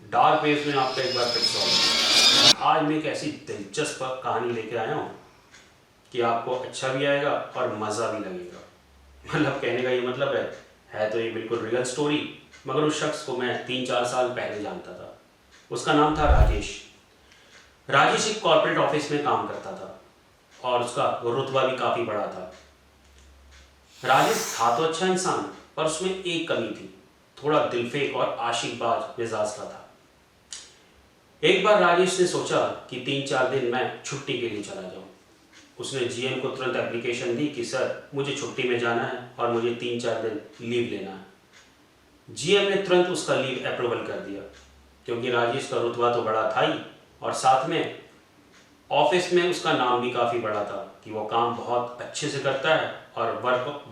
Dark waves में आपका एक बार फिर स्वागत। आज मैं एक ऐसी दिलचस्प कहानी लेके आया हूँ कि आपको अच्छा भी आएगा और मज़ा भी लगेगा। मतलब कहने का ये मतलब है तो ये बिल्कुल रियल स्टोरी, मगर उस शख्स को मैं 3-4 साल पहले जानता था। उसका नाम था राजेश। राजेश एक कॉर्पोरेट ऑफिस में काम करता था और उसका रुतबा भी काफ़ी बड़ा था। राजेश था तो अच्छा इंसान, पर उसमें एक कमी थी, थोड़ा दिलफेक और आशिकबाज मिजाज का था। एक बार राजेश ने सोचा कि 3-4 दिन मैं छुट्टी के लिए चला जाऊं। उसने जीएम को तुरंत एप्लीकेशन दी कि सर मुझे छुट्टी में जाना है और मुझे 3-4 दिन लीव लेना है। जीएम ने तुरंत उसका लीव अप्रूवल कर दिया, क्योंकि राजेश का रुतबा तो बड़ा था ही और साथ में ऑफिस में उसका नाम भी काफ़ी बड़ा था कि वो काम बहुत अच्छे से करता है और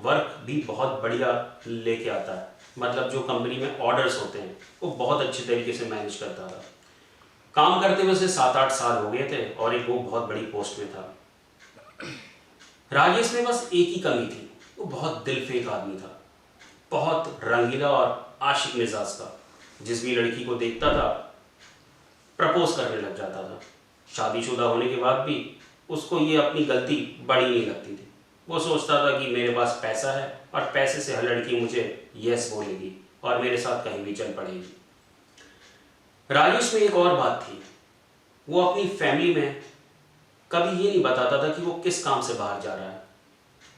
वर्क भी बहुत बढ़िया लेके आता है। मतलब जो कंपनी में ऑर्डर्स होते हैं वो बहुत अच्छे तरीके से मैनेज करता था। काम करते हुए उसे 7-8 साल हो गए थे और एक वो बहुत बड़ी पोस्ट में था। राजेश में बस एक ही कमी थी, वो बहुत दिलफेक आदमी था, बहुत रंगीला और आशिक मिजाज का। जिस भी लड़की को देखता था प्रपोज करने लग जाता था। शादीशुदा होने के बाद भी उसको ये अपनी गलती बड़ी नहीं लगती थी। वो सोचता था कि मेरे पास पैसा है और पैसे से हर लड़की मुझे यस बोलेगी और मेरे साथ कहीं भी चल पड़ेगी। राजेश में एक और बात थी, वो अपनी फैमिली में कभी ये नहीं बताता था कि वो किस काम से बाहर जा रहा है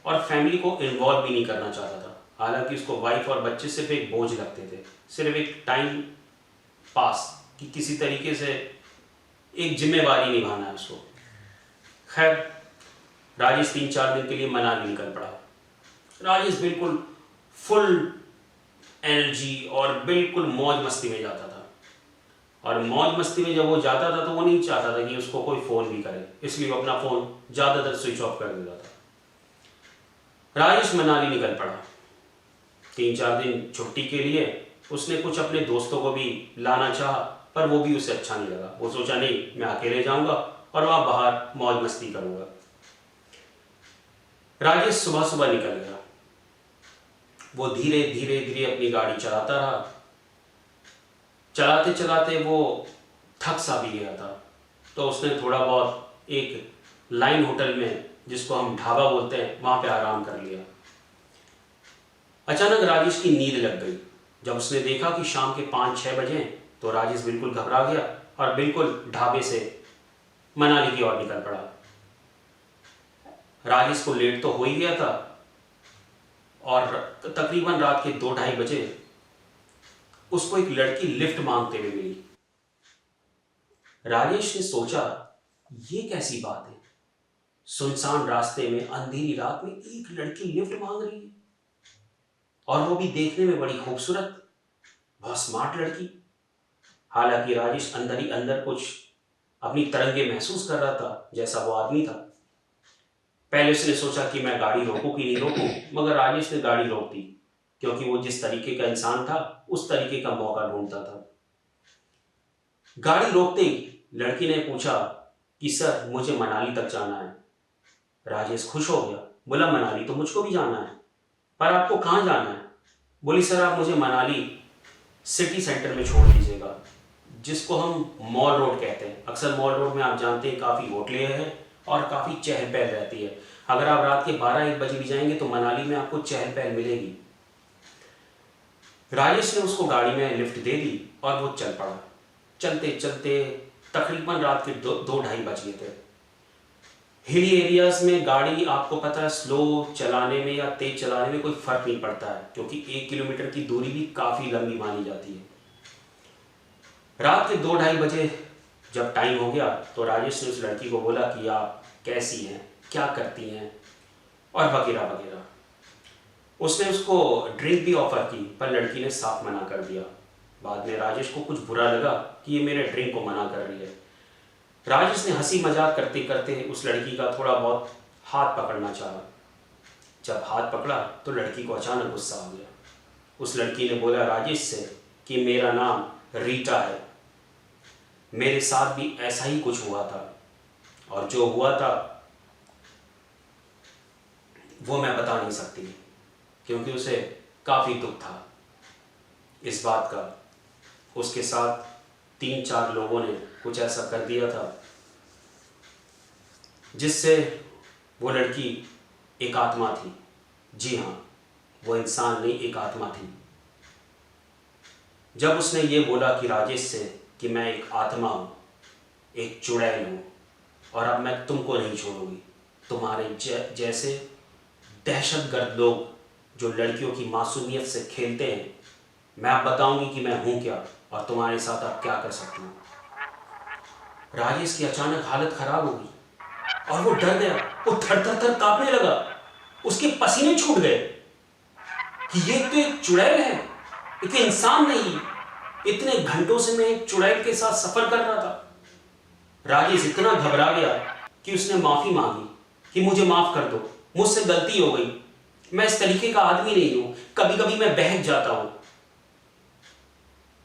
और फैमिली को इन्वॉल्व भी नहीं करना चाहता था। हालांकि उसको वाइफ और बच्चे सिर्फ एक बोझ लगते थे, सिर्फ एक टाइम पास कि किसी तरीके से एक जिम्मेवारी निभाना है उसको। खैर, राजेश 3-4 दिन के लिए मनाली निकल पड़ा। राजेश बिल्कुल फुल एनर्जी और बिल्कुल मौज मस्ती में जाता था। और मौज मस्ती में जब वो जाता था तो वो नहीं चाहता था कि उसको कोई फ़ोन भी करे, इसलिए वो अपना फ़ोन ज़्यादातर स्विच ऑफ कर देता था। राजेश मनाली निकल पड़ा 3-4 दिन छुट्टी के लिए। उसने कुछ अपने दोस्तों को भी लाना चाहा, पर वो भी उसे अच्छा नहीं लगा। वो सोचा नहीं, मैं अकेले जाऊंगा और वहाँ बाहर मौज मस्ती करूंगा। राजेश सुबह सुबह निकल गया। वो धीरे धीरे धीरे अपनी गाड़ी चलाता रहा। चलाते चलाते वो थक सा भी गया था, तो उसने थोड़ा बहुत एक लाइन होटल में, जिसको हम ढाबा बोलते हैं, वहां पे आराम कर लिया। अचानक राजेश की नींद लग गई। जब उसने देखा कि शाम के 5-6 बजे, तो राजेश बिल्कुल घबरा गया और बिल्कुल ढाबे से मनाली की ओर निकल पड़ा। राजेश को लेट तो हो ही गया था और तकरीबन रात के 2-2:30 बजे उसको एक लड़की लिफ्ट मांगते हुए मिली। राजेश ने सोचा, ये कैसी बात है, सुनसान रास्ते में अंधेरी रात में एक लड़की लिफ्ट मांग रही है, और वो भी देखने में बड़ी खूबसूरत, बहुत स्मार्ट लड़की। हालांकि राजेश अंदर ही अंदर कुछ अपनी तरंगे महसूस कर रहा था, जैसा वो आदमी था। पहले उसने सोचा कि मैं गाड़ी रोकूं कि नहीं रोकूं, मगर राजेश ने गाड़ी रोक दी, क्योंकि वो जिस तरीके का इंसान था उस तरीके का मौका ढूंढता था। गाड़ी रोकते ही लड़की ने पूछा कि सर मुझे मनाली तक जाना है। राजेश खुश हो गया, बोला मनाली तो मुझको भी जाना है, पर आपको कहाँ जाना है? बोली सर आप मुझे मनाली सिटी सेंटर में छोड़ दीजिएगा, जिसको हम मॉल रोड कहते हैं। अक्सर मॉल रोड में आप जानते हैं काफ़ी होटलें हैं और काफ़ी चहल पहल रहती है। अगर आप रात के 12-1 बजे भी जाएंगे तो मनाली में आपको चहल पहल मिलेगी। राजेश ने उसको गाड़ी में लिफ्ट दे दी और वो चल पड़ा। चलते चलते तकरीबन रात के 2-2:30 बज गए थे। हिली एरियाज में गाड़ी, आपको पता है, स्लो चलाने में या तेज चलाने में कोई फर्क नहीं पड़ता है, क्योंकि 1 किलोमीटर की दूरी भी काफ़ी लंबी मानी जाती है। रात के 2-2:30 बजे जब टाइम हो गया तो राजेश ने उस लड़की को बोला कि आप कैसी हैं, क्या करती हैं, और वगैरह वगैरह। उसने उसको ड्रिंक भी ऑफर की, पर लड़की ने साफ मना कर दिया। बाद में राजेश को कुछ बुरा लगा कि ये मेरे ड्रिंक को मना कर रही है। राजेश ने हंसी मजाक करते करते उस लड़की का थोड़ा बहुत हाथ पकड़ना चाहा। जब हाथ पकड़ा तो लड़की को अचानक गुस्सा आ गया। उस लड़की ने बोला राजेश से कि मेरा नाम रीटा है, मेरे साथ भी ऐसा ही कुछ हुआ था, और जो हुआ था वो मैं बता नहीं सकती, क्योंकि उसे काफ़ी दुख था इस बात का। उसके साथ 3-4 लोगों ने कुछ ऐसा कर दिया था जिससे वो लड़की एक आत्मा थी। जी हाँ, वो इंसान नहीं, एक आत्मा थी। जब उसने ये बोला कि राजेश से कि मैं एक आत्मा हूँ, एक चुड़ैल हूँ, और अब मैं तुमको नहीं छोड़ूंगी। तुम्हारे जैसे दहशतगर्द लोग जो लड़कियों की मासूमियत से खेलते हैं, मैं अब बताऊंगी कि मैं हूँ क्या और तुम्हारे साथ अब क्या कर सकती हूँ। राजेश की अचानक हालत खराब हो गई और वो डर गया। वो थर थर थर कांपने लगा। उसके पसीने छूट गए कि ये तो एक चुड़ैल है, एक इंसान नहीं। इतने घंटों से मैं एक चुड़ैल के साथ सफर कर रहा था। राजेश इतना घबरा गया कि उसने माफी मांगी कि मुझे माफ कर दो, मुझसे गलती हो गई, मैं इस तरीके का आदमी नहीं हूं, कभी कभी मैं बहक जाता हूं।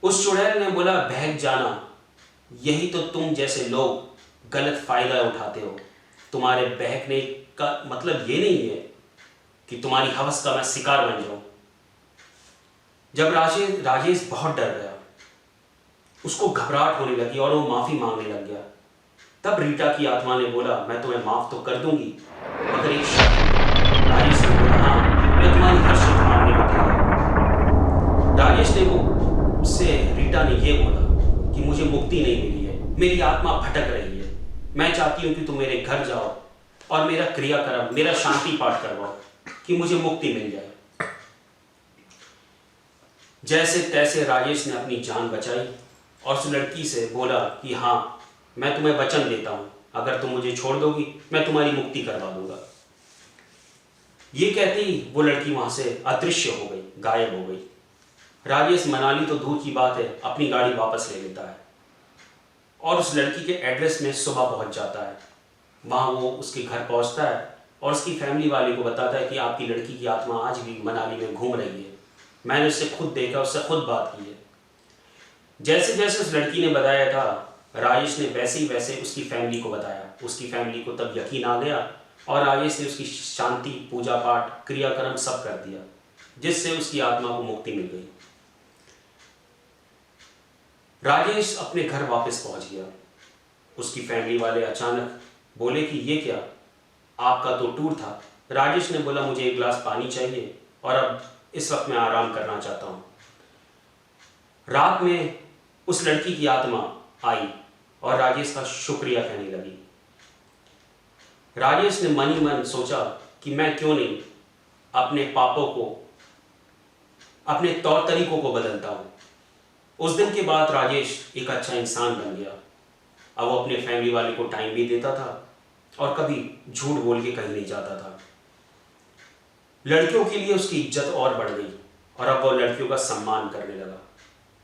उस चुड़ैल ने बोला, बहक जाना, यही तो तुम जैसे लोग गलत फायदा उठाते हो। तुम्हारे बहकने का मतलब ये नहीं है कि तुम्हारी हवस का मैं शिकार बन जाऊं। जब राजेश बहुत डर गया, उसको घबराहट होने लगी और वो माफी मांगने लग गया। तब रीटा की आत्मा ने बोला, मैं तुम्हें माफ तो कर दूंगी, मगर एक शर्त है। राजेश ने बोला, हाँ, मैं तुम्हारी हर शर्त मानने को तैयार। राजेश ने वो उससे रीटा ने ये बोला कि मुझे मुक्ति नहीं मिली है, मेरी आत्मा भटक रही है। मैं चाहती हूँ कि तुम मेरे घर जाओ और मेरा क्रियाक्रम, मेरा शांति पाठ करवाओ कि मुझे मुक्ति मिल जाए। जैसे तैसे राजेश ने अपनी जान बचाई और उस लड़की से बोला कि हाँ, मैं तुम्हें वचन देता हूं, अगर तुम मुझे छोड़ दोगी मैं तुम्हारी मुक्ति करवा दूंगा। ये कहते ही वो लड़की वहां से अदृश्य हो गई, गायब हो गई। राजेश मनाली तो दूर की बात है, अपनी गाड़ी वापस ले लेता है और उस लड़की के एड्रेस में सुबह पहुंच जाता है। वहां वो उसके घर पहुंचता है और उसकी फैमिली वाले को बताता है कि आपकी लड़की की आत्मा आज भी मनाली में घूम रही है, मैंने उससे खुद देखा, उससे खुद बात की है। जैसे जैसे उस लड़की ने बताया था, राजेश ने वैसे ही वैसे उसकी फैमिली को बताया। उसकी फैमिली को तब यकीन आ गया और राजेश ने उसकी शांति, पूजा पाठ, क्रियाक्रम सब कर दिया, जिससे उसकी आत्मा को मुक्ति मिल गई। राजेश अपने घर वापस पहुंच गया। उसकी फैमिली वाले अचानक बोले कि ये क्या, आपका तो टूर था। राजेश ने बोला, मुझे एक गिलास पानी चाहिए और अब इस वक्त मैं आराम करना चाहता हूं। रात में उस लड़की की आत्मा आई और राजेश का शुक्रिया कहने लगी। राजेश ने मन ही मन सोचा कि मैं क्यों नहीं अपने पापों को, अपने तौर तरीकों को बदलता हूं। उस दिन के बाद राजेश एक अच्छा इंसान बन गया। अब वो अपने फैमिली वाले को टाइम भी देता था और कभी झूठ बोल के कहीं नहीं जाता था। लड़कियों के लिए उसकी इज्जत और बढ़ गई और अब वो लड़कियों का सम्मान करने लगा।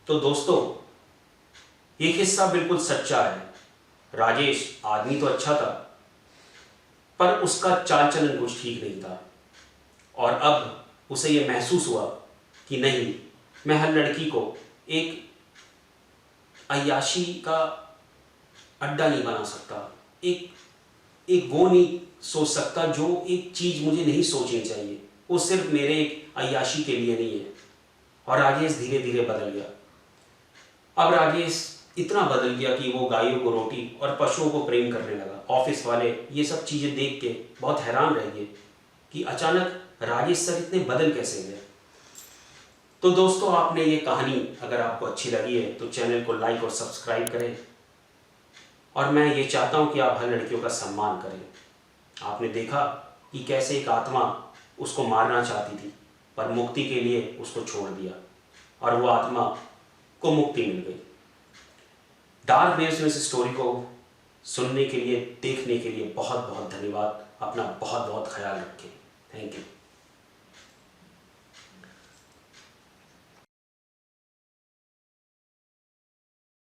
तो दोस्तों, ये किस्सा बिल्कुल सच्चा है। राजेश आदमी तो अच्छा था, पर उसका चाल चलन कुछ ठीक नहीं था और अब उसे ये महसूस हुआ कि नहीं, मैं हर लड़की को एक अय्याशी का अड्डा नहीं बना सकता, एक वो नहीं सोच सकता जो एक चीज़ मुझे नहीं सोचनी चाहिए, वो सिर्फ मेरे एक अय्याशी के लिए नहीं है। और राजेश धीरे धीरे बदल गया। अब राजेश इतना बदल गया कि वो गायों को रोटी और पशुओं को प्रेम करने लगा। ऑफिस वाले ये सब चीज़ें देख के बहुत हैरान रह गए कि अचानक राजेश सर इतने बदल कैसे गए। तो दोस्तों, आपने ये कहानी अगर आपको अच्छी लगी है तो चैनल को लाइक और सब्सक्राइब करें और मैं ये चाहता हूँ कि आप हर लड़कियों का सम्मान करें। आपने देखा कि कैसे एक आत्मा उसको मारना चाहती थी, पर मुक्ति के लिए उसको छोड़ दिया और वो आत्मा को मुक्ति मिल गई। डार्क वेव्स में इस स्टोरी को सुनने के लिए, देखने के लिए बहुत बहुत धन्यवाद। अपना बहुत बहुत ख्याल रखें। Thank you.